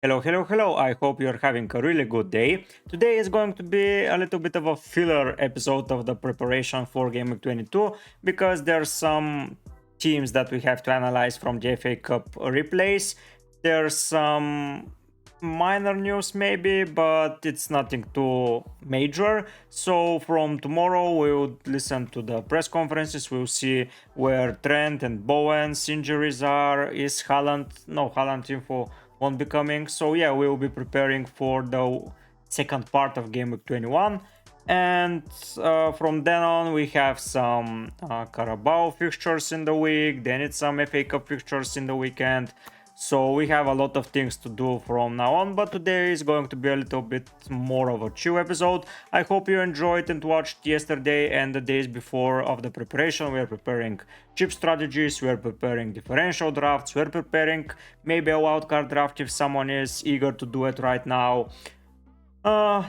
Hello. I hope you're having a really good day. Today is going to be a little bit of a filler episode of the preparation for Gameweek 22 because there's some teams that we have to analyze from the FA Cup replays. There's some minor news maybe, but it's nothing too major. So from tomorrow we'll listen to the press conferences. We'll see where Trent and Bowen's injuries are. Is Haaland info won't be coming. So yeah, we will be preparing for the second part of Game Week 21. And from then on, we have some Carabao fixtures in the week. Then it's some FA Cup fixtures in the weekend. So we have a lot of things to do from now on, but today is going to be a little bit more of a chill episode. I hope you enjoyed and watched yesterday and the days before of the preparation. We are preparing chip strategies, we are preparing differential drafts, we are preparing maybe a wildcard draft if someone is eager to do it right now.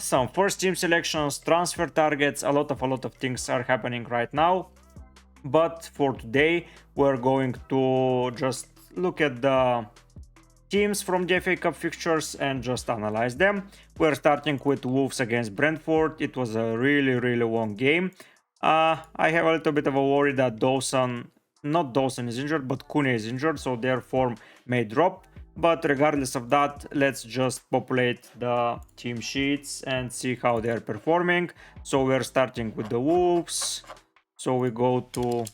Some first team selections, transfer targets, a lot of things are happening right now. But for today, we're going to just look at the teams from the FA Cup fixtures and just analyze them. We're starting with Wolves against Brentford. It was a really long game. I have a little bit of a worry that not Dawson is injured, but Kune is injured, so their form may drop. But regardless of that, let's just populate the team sheets and see how they're performing. So we're starting with the Wolves. So we go to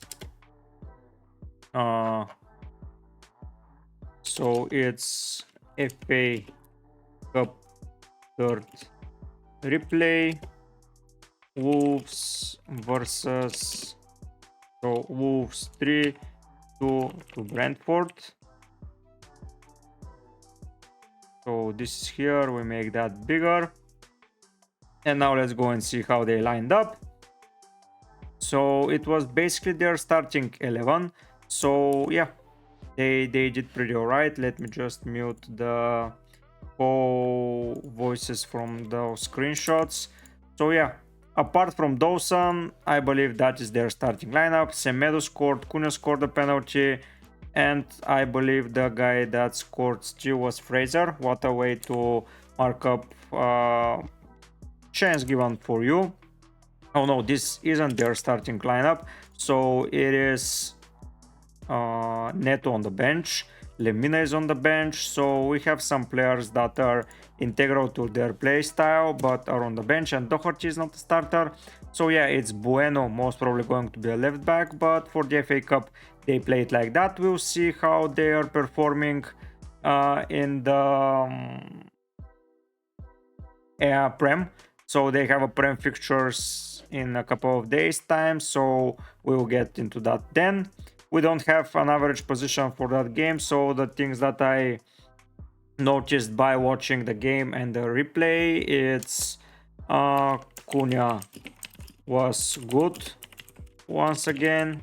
so it's FA Cup third replay, Wolves versus Wolves 3-2 to Brentford. So this is here, we make that bigger. And now let's go and see how they lined up. So it was basically their starting 11. So yeah, they did pretty alright. Let me just mute the voices from those screenshots. So yeah, apart from Dawson, I believe that is their starting lineup. Semedo scored, Kune scored a penalty, and I believe the guy that scored still was Fraser. What a way to mark up chance given for you. Oh no, this isn't their starting lineup. So it is Neto on the bench, Lemina is on the bench. So we have some players that are integral to their play style but are on the bench, and Doherty is not a starter. So yeah, it's Bueno most probably going to be a left back, but for the FA Cup they play it like that. We'll see how they are performing in the Prem. So they have a Prem fixtures in a couple of days time, so we will get into that then. We don't have an average position for that game, so the things that I noticed by watching the game and the replay, it's Cunha was good once again.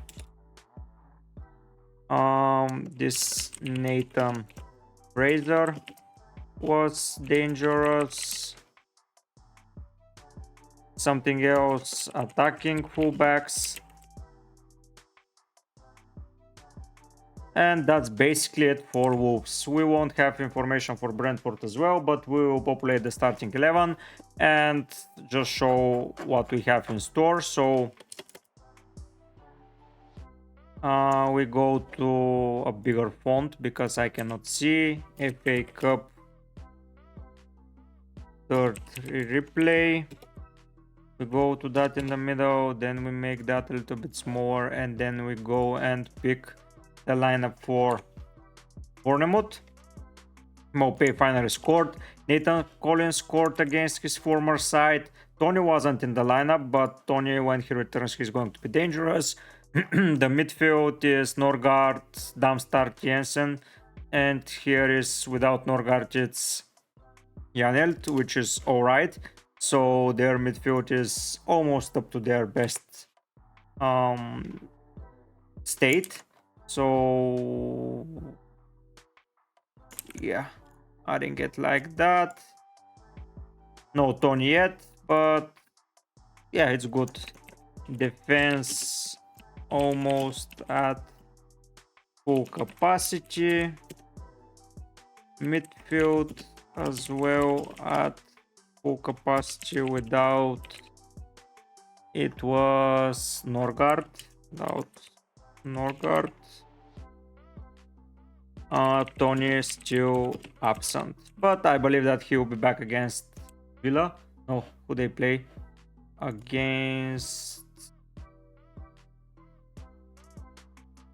This Nathan Fraser was dangerous. Something else, attacking fullbacks. And that's basically it for Wolves. We won't have information for Brentford as well, but we will populate the starting 11 and just show what we have in store. So we go to a bigger font because I cannot see. FA Cup third replay. We go to that in the middle, then we make that a little bit smaller, and then we go and pick the lineup for Bournemouth. Mopé finally scored. Nathan Collins scored against his former side. Tony wasn't in the lineup, but Tony, when he returns, he's going to be dangerous. The midfield is Norgard, Damstart, Jensen, and here is without Norgard, it's Janelt, which is alright. So their midfield is almost up to their best state. So yeah, I didn't get like that. No Tony yet, but yeah, it's good. Defense almost at full capacity. Midfield as well at full capacity without. It was Norgard. Without Norgard. Tony is still absent, but I believe that he will be back against Villa. No, who they play against?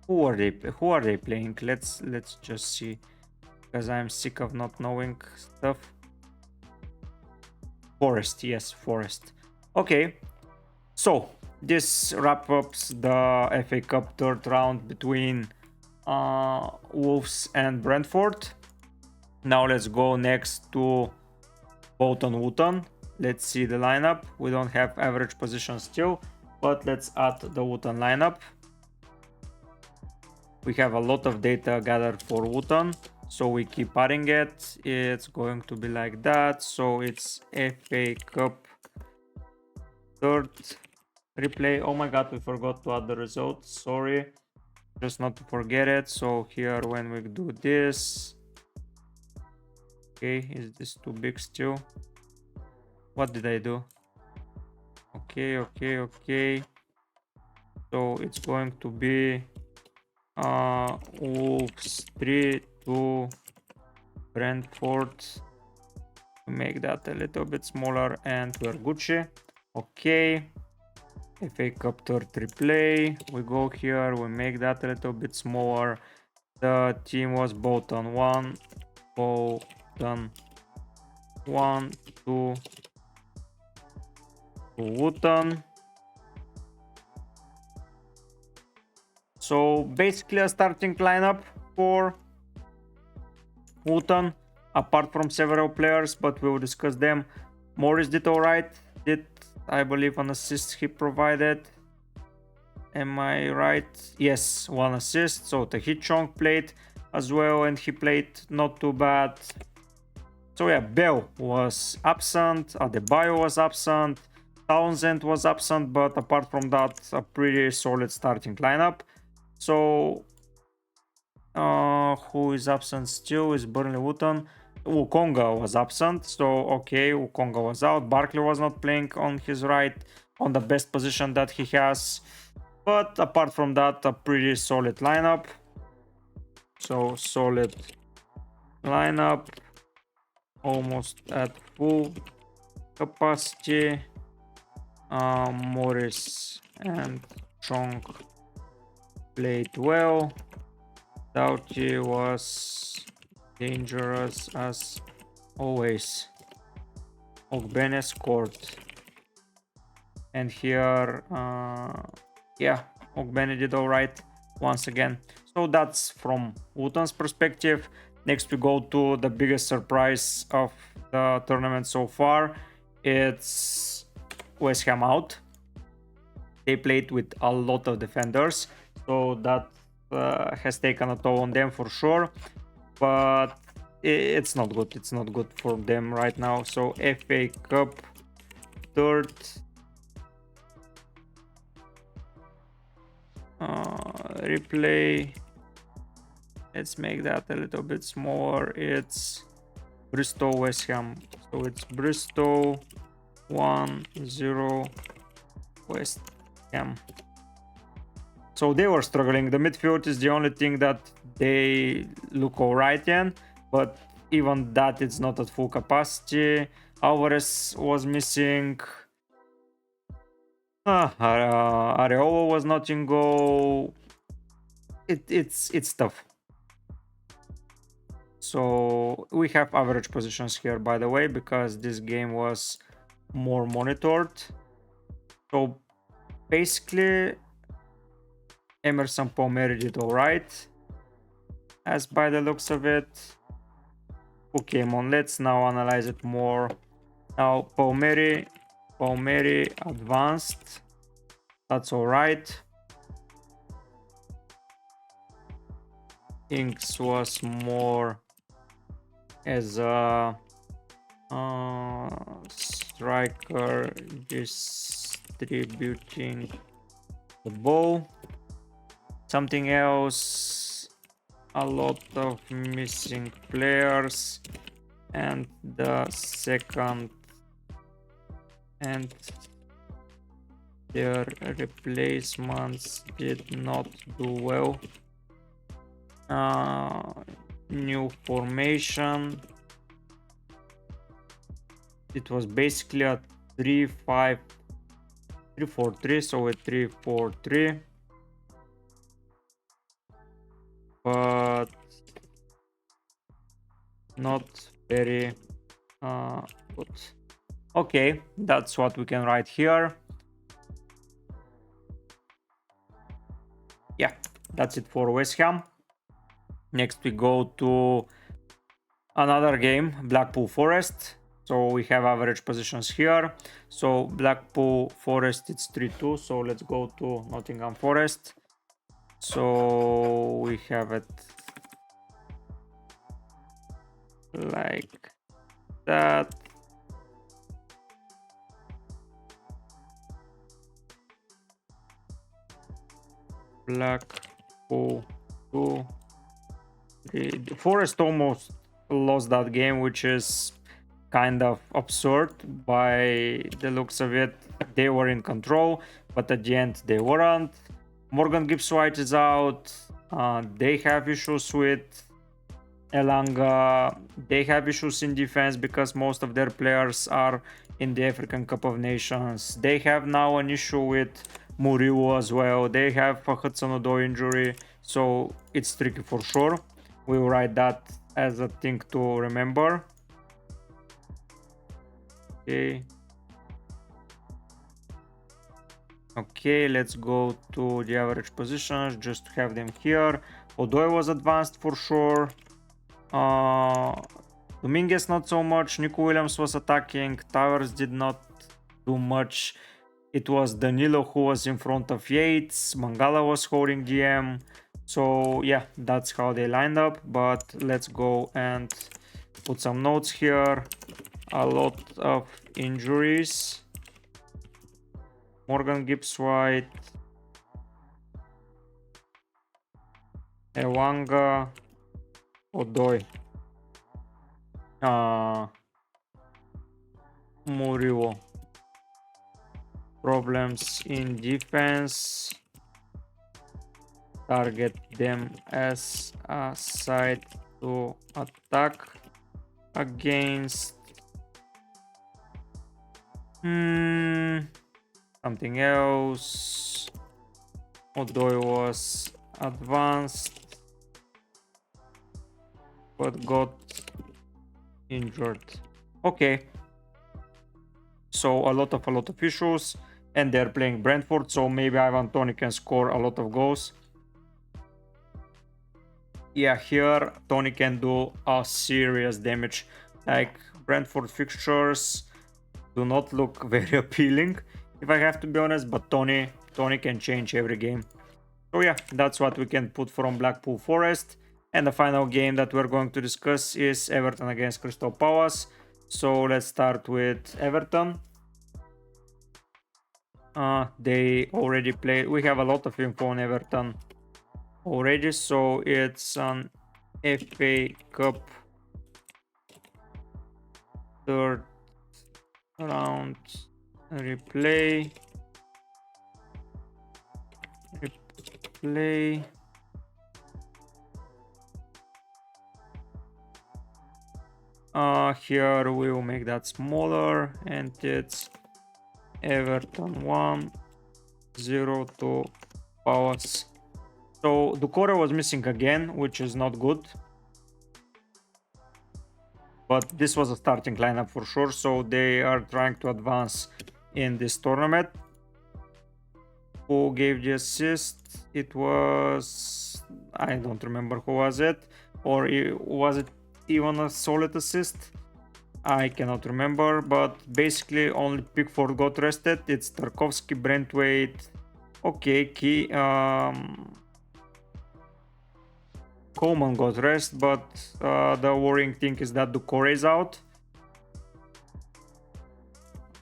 Who are they playing? Let's just see, because I'm sick of not knowing stuff. Forest, yes, Forest. Okay, so this wraps up the FA Cup third round between Wolves and Brentford. Now let's go next to Bolton Wootton. Let's see the lineup. We don't have average position still, but let's add the Wootton lineup. We have a lot of data gathered for Wootton, so we keep adding it. It's going to be like that. So it's FA Cup third replay. Oh my god, we forgot to add the results. Sorry, just not to forget it. So here, when we do this, okay, is this too big still? What did I do? Okay. So it's going to be Wolves 3 to Brentford. Make that a little bit smaller, and we're Gucci. Okay, FA Cup third replay. We go here, we make that a little bit smaller. The team was Bolton 1, Bolton 1 to Wootton. So basically a starting lineup for Wootton, apart from several players, but we will discuss them. Morris did alright, did I believe an assist he provided. Am I right? Yes, one assist. So Tahith Chong played as well, and he played not too bad. So yeah, Bell was absent, Adebayo was absent, Townsend was absent, but apart from that, a pretty solid starting lineup. So who is absent still is Burnley Wootton. Wukonga was absent, so okay, Wukonga was out. Barkley was not playing on his right, on the best position that he has. But apart from that, a pretty solid lineup. So solid lineup, almost at full capacity. Morris and Chong played well. Doughty was dangerous as always. Ogbene scored. And here, yeah, Ogbene did alright once again. So that's from Wootton's perspective. Next we go to the biggest surprise of the tournament so far. It's West Ham out. They played with a lot of defenders, so that has taken a toll on them for sure, but it's not good. It's not good for them right now. So FA Cup third replay. Let's make that a little bit smaller. It's Bristol West Ham. So it's Bristol 1-0 West Ham. So they were struggling. The midfield is the only thing that they look alright in, but even that it's not at full capacity. Alvarez was missing. Areola was not in goal. It's tough. So we have average positions here, by the way, because this game was more monitored. So basically Emerson Palmieri did alright, as by the looks of it. Who came on? Let's now analyze it more. Now Palmieri advanced. That's alright. Inks was more as a striker distributing the ball. Something else, a lot of missing players. and the second and their replacements did not do well. New formation. It was basically a 3-4-3, so a 3-4-3, but not very good. Okay, that's what we can write here. Yeah, that's it for West Ham. Next we go to another game, Blackpool Forest. So we have average positions here. So Blackpool Forest, it's 3-2. So let's go to Nottingham Forest. So we have it like that. Blackpool 2. The Forest almost lost that game, which is kind of absurd by the looks of it. They were in control, but at the end they weren't. Morgan Gibbs-White is out. They have issues with Elanga. They have issues in defense because most of their players are in the African Cup of Nations. They have now an issue with Murillo as well. They have a Hudson-Odoi injury, so it's tricky for sure. We'll write that as a thing to remember. Okay, let's go to the average positions just to have them here. Odoi was advanced for sure. Dominguez not so much. Nico Williams was attacking. Towers did not do much. It was Danilo who was in front of Yates. Mangala was holding DM. So yeah, that's how they lined up. But let's go and put some notes here. A lot of injuries. Morgan Gibbs-White, Elanga, Odoi, Murillo. Problems in defense. Target them as a side to attack against. Something else. Odoi was advanced but got injured. Okay. So a lot of issues, and they're playing Brentford, so maybe Ivan Toney can score a lot of goals. Yeah, here Toney can do a serious damage. Like, Brentford fixtures do not look very appealing, if I have to be honest, but Toney can change every game. So yeah, that's what we can put from Blackpool Forest. And the final game that we're going to discuss is Everton against Crystal Palace. So let's start with Everton. They already played. We have a lot of info on Everton already. So it's an FA Cup third round replay. Here we will make that smaller, and it's Everton 1-0 to Palace. So Ducore was missing again, which is not good. But this was a starting lineup for sure, so they are trying to advance in this tournament. Who gave the assist? It was... I don't remember who was it. Or was it even a solid assist? I cannot remember, but basically only Pickford got rested. It's Tarkovsky, Brentwaite. Okay, Coleman got rest, but the worrying thing is that Ducore is out.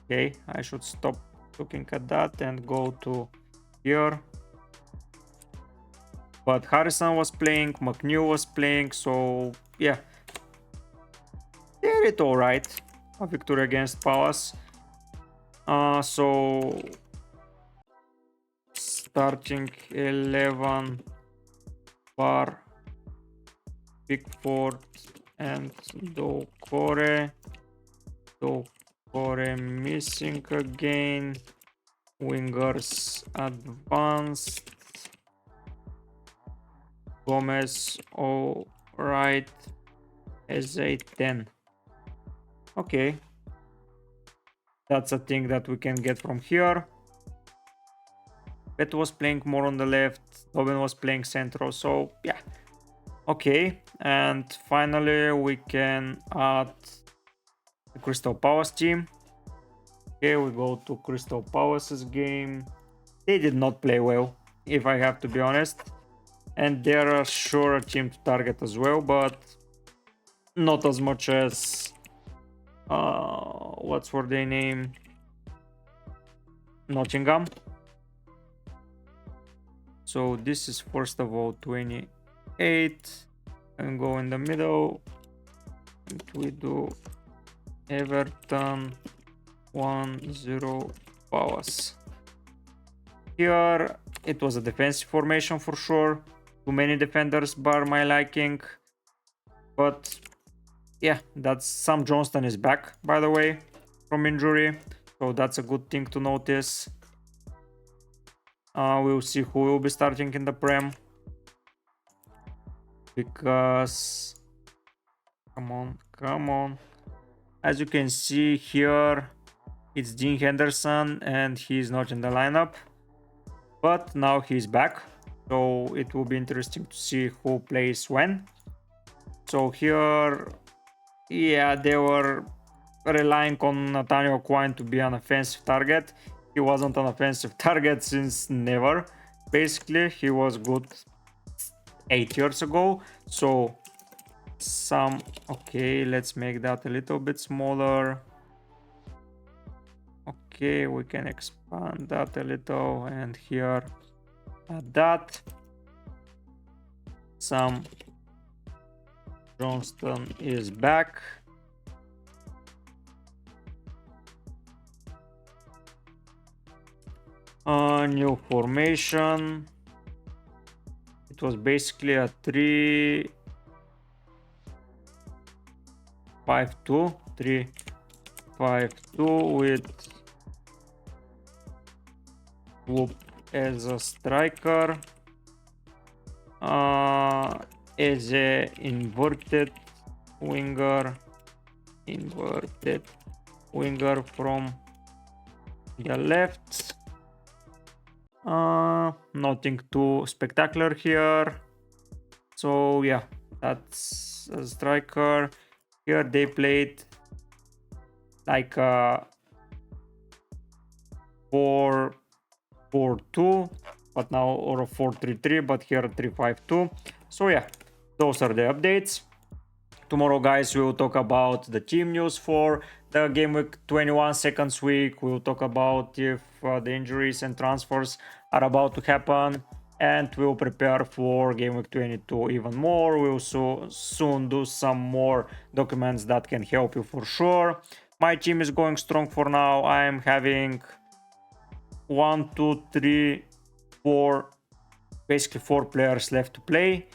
Okay, I should stop looking at that and go to here. But Harrison was playing, McNeil was playing, so yeah. made it alright. A victory against Palace. So starting 11 Bar, Pickford and Doucouré. Doucouré missing again. Wingers advanced. Gomez alright as a 10. Okay. That's a thing that we can get from here. Bet was playing more on the left. Robin was playing central. So yeah. Okay. And finally we can add the Crystal Palace team. Okay, we go to Crystal Palace's game. They did not play well, if I have to be honest. And they're sure a team to target as well, but not as much as what's for their name? Nottingham. So this is first of all 28 and go in the middle. And we do Everton 1-0 Palace. Here it was a defensive formation for sure. Too many defenders bar my liking. But yeah, that's Sam Johnston is back, by the way, from injury. So that's a good thing to notice. We'll see who will be starting in the Prem. Because come on. As you can see here, it's Dean Henderson and he's not in the lineup. But now he's back. So it will be interesting to see who plays when. So here, yeah, they were relying on Nathaniel Quine to be an offensive target. He wasn't an offensive target since never. Basically, he was good 8 years ago. So okay, let's make that a little bit smaller. Okay, we can expand that a little, and here add that. Sam Johnston is back. New formation. It was basically a 3-5-2 with Whoop as a striker, as a inverted winger from the left. Nothing too spectacular here. So yeah, that's a striker. Here they played like a 4-4-2, but now, or a 4-3-3, but here a 3-5-2. So yeah, those are the updates. Tomorrow, guys, we will talk about the team news for the Gameweek 21 seconds week. We will talk about if the injuries and transfers are about to happen, and we will prepare for Gameweek 22 even more. We will soon do some more documents that can help you for sure. My team is going strong for now. I am having 1, 2, 3, 4, basically 4 players left to play,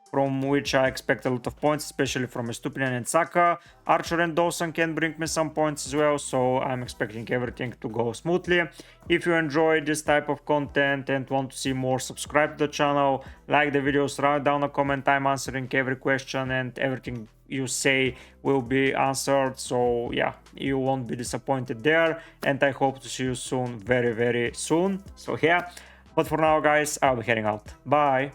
from which I expect a lot of points, especially from Estupiñán and Saka. Archer and Dawson can bring me some points as well, so I'm expecting everything to go smoothly. If you enjoy this type of content and want to see more, subscribe to the channel, like the videos, write down a comment. I'm answering every question and everything you say will be answered, so yeah, you won't be disappointed there, and I hope to see you soon, very soon. So yeah, but for now, guys, I'll be heading out. Bye.